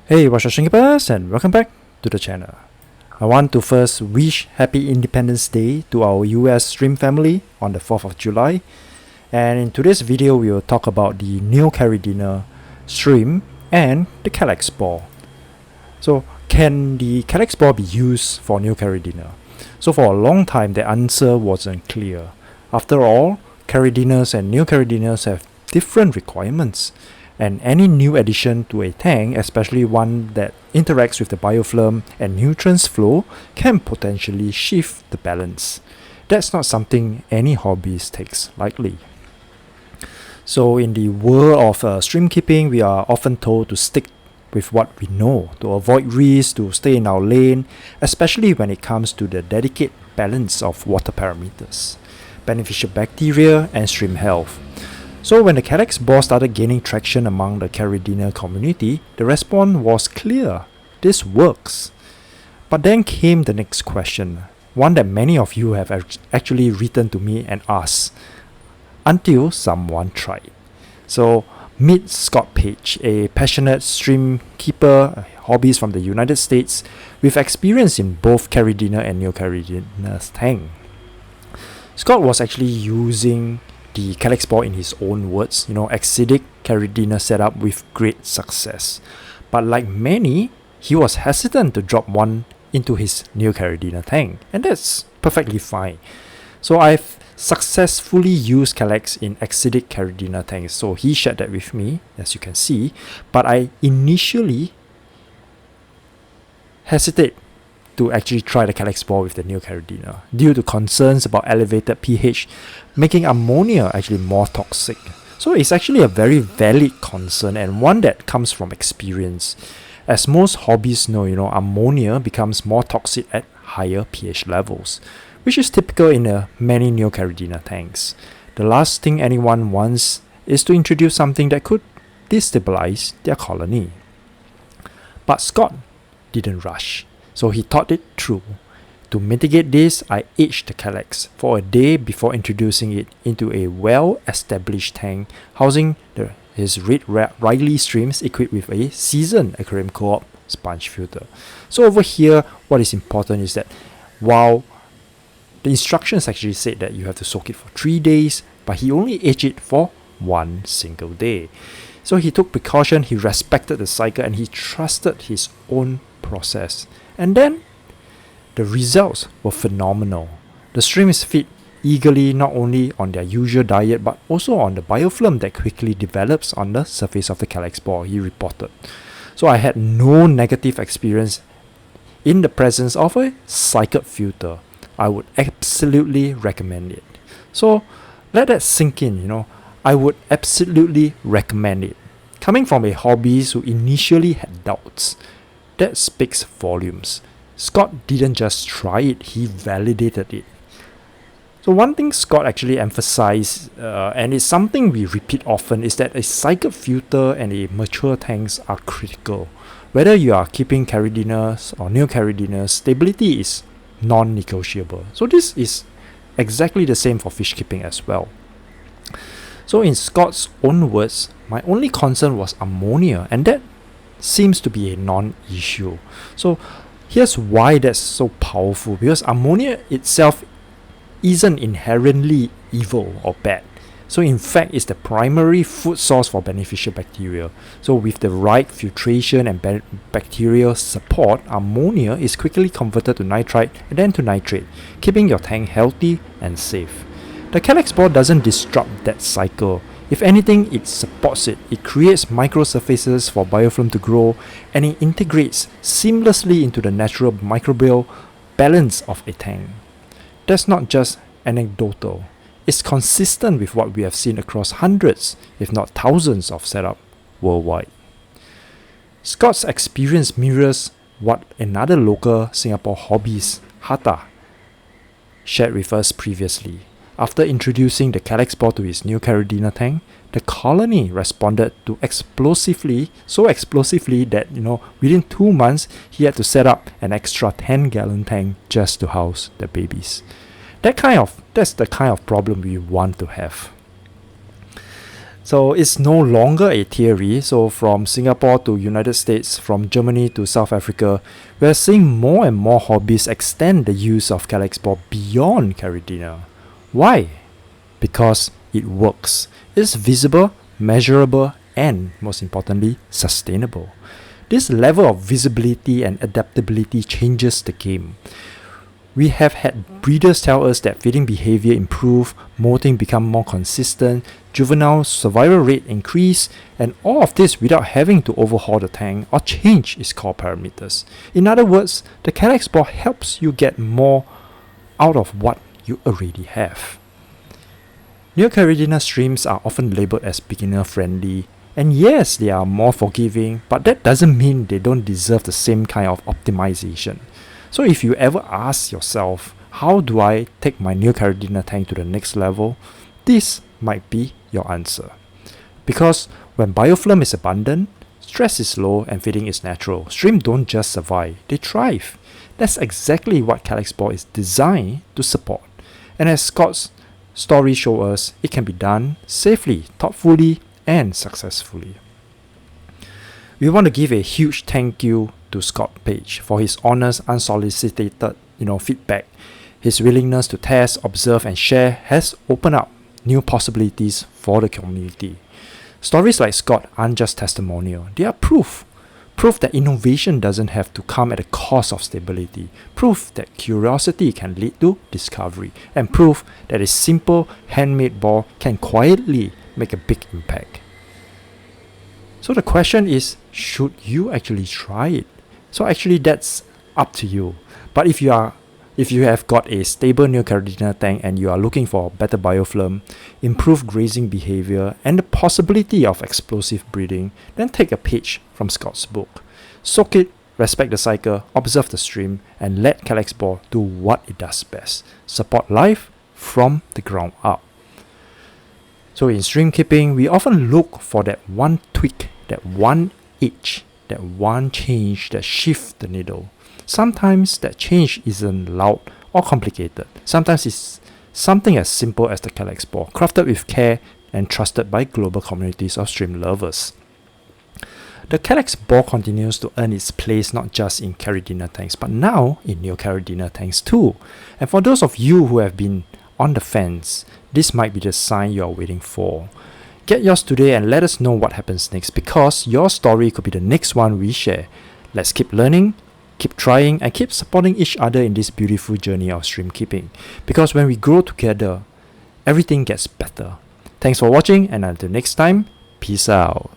Hey, what's your shrinkers, and welcome back to the channel. I want to first wish Happy Independence Day to our US stream family on the 4th of July. And in today's video, we will talk about the Neocaridina stream and the Kallax Ball. So, can the Kallax Ball be used for Neocaridina? So for a long time, the answer wasn't clear. After all, Caridinas and Neocaridinas have different requirements. And any new addition to a tank, especially one that interacts with the biofilm and nutrients flow, can potentially shift the balance. That's not something any hobbyist takes lightly. So in the world of stream keeping, we are often told to stick with what we know, to avoid risks, to stay in our lane, especially when it comes to the delicate balance of water parameters, beneficial bacteria, and stream health. So when the Kallax Ball started gaining traction among the Caridina community, the response was clear. This works. But then came the next question, one that many of you have actually written to me and asked, until someone tried. So meet Scott Page, a passionate stream keeper, a hobbyist from the United States, with experience in both Caridina and Neocaridina's tank. Scott was actually using the Kallax Ball in his own words, acidic Caridina setup with great success. But like many, he was hesitant to drop one into his Neocaridina tank, and that's perfectly fine. So I've successfully used Kallax in acidic Caridina tanks, so he shared that with me, as you can see, but I initially hesitate to actually try the Kallax Ball with the Neocaridina due to concerns about elevated pH, making ammonia actually more toxic. So it's actually a very valid concern and one that comes from experience. As most hobbyists know, ammonia becomes more toxic at higher pH levels, which is typical in many Neocaridina tanks. The last thing anyone wants is to introduce something that could destabilize their colony. But Scott didn't rush. So he thought it through. To mitigate this, I aged the Kallax for a day before introducing it into a well-established tank housing his Rili streams equipped with a seasoned aquarium co-op sponge filter. So over here, what is important is that while the instructions actually said that you have to soak it for 3 days, but he only aged it for 1 single day. So he took precaution, he respected the cycle, and he trusted his own process. And then the results were phenomenal. The streams feed eagerly not only on their usual diet but also on the biofilm that quickly develops on the surface of the Kallax Ball, he reported. So I had no negative experience in the presence of a cycled filter. I would absolutely recommend it. So let that sink in, I would absolutely recommend it. Coming from a hobbyist who initially had doubts, that speaks volumes. Scott didn't just try it, he validated it. So one thing Scott actually emphasized, and it's something we repeat often, is that a cycled filter and a mature tanks are critical. Whether you are keeping Caridinas or Neocaridinas, stability is non-negotiable. So this is exactly the same for fish keeping as well. So in Scott's own words, my only concern was ammonia, and that seems to be a non-issue. So here's why that's so powerful, because ammonia itself isn't inherently evil or bad. So in fact, it's the primary food source for beneficial bacteria. So with the right filtration and bacterial support, ammonia is quickly converted to nitrite and then to nitrate, keeping your tank healthy and safe. The Kallax Ball doesn't disrupt that cycle. If anything, it supports it. It creates microsurfaces for biofilm to grow, and it integrates seamlessly into the natural microbial balance of a tank. That's not just anecdotal. It's consistent with what we have seen across hundreds, if not thousands of setups worldwide. Scott's experience mirrors what another local Singapore hobbyist, Hata, shared with us previously. After introducing the Kallax Ball to his Neocaridina tank, the colony responded to so explosively that within 2 months he had to set up an extra 10-gallon tank just to house the babies. That's the kind of problem we want to have. So it's no longer a theory. So from Singapore to United States, from Germany to South Africa, we're seeing more and more hobbyists extend the use of Kallax Ball beyond Caridina. Why? Because it works. It's visible, measurable, and most importantly, sustainable. This level of visibility and adaptability changes the game. We have had breeders tell us that feeding behavior improve, molting become more consistent, juvenile survival rate increase, and all of this without having to overhaul the tank or change its core parameters. In other words, the Kallax Ball helps you get more out of what you already have. Neocaridina streams are often labeled as beginner friendly, and yes, they are more forgiving, but that doesn't mean they don't deserve the same kind of optimization. So if you ever ask yourself, how do I take my Neocaridina tank to the next level? This might be your answer. Because when biofilm is abundant, stress is low and feeding is natural, stream don't just survive, they thrive. That's exactly what Kallax Ball is designed to support. And as Scott's story shows us, it can be done safely, thoughtfully, and successfully. We want to give a huge thank you to Scott Page for his honest, unsolicited feedback. His willingness to test, observe, and share has opened up new possibilities for the community. Stories like Scott aren't just testimonial, they are proof. Proof that innovation doesn't have to come at the cost of stability. Proof that curiosity can lead to discovery. And proof that a simple handmade ball can quietly make a big impact. So the question is, should you actually try it? So actually that's up to you. But if you have got a stable Neocaridina tank and you are looking for better biofilm, improved grazing behavior, and the possibility of explosive breeding, then take a page from Scott's book. Soak it, respect the cycle, observe the stream, and let Kallax Ball do what it does best. Support life from the ground up. So in stream keeping, we often look for that one tweak, that one itch, that one change that shifts the needle. Sometimes that change isn't loud or complicated. Sometimes it's something as simple as the Kallax Ball, crafted with care and trusted by global communities of stream lovers. The Kallax Ball continues to earn its place not just in Caridina tanks, but now in Neocaridina tanks too. And for those of you who have been on the fence, this might be the sign you are waiting for. Get yours today and let us know what happens next, because your story could be the next one we share. Let's keep learning, keep trying, and keep supporting each other in this beautiful journey of stream keeping. Because when we grow together, everything gets better. Thanks for watching, and until next time, peace out.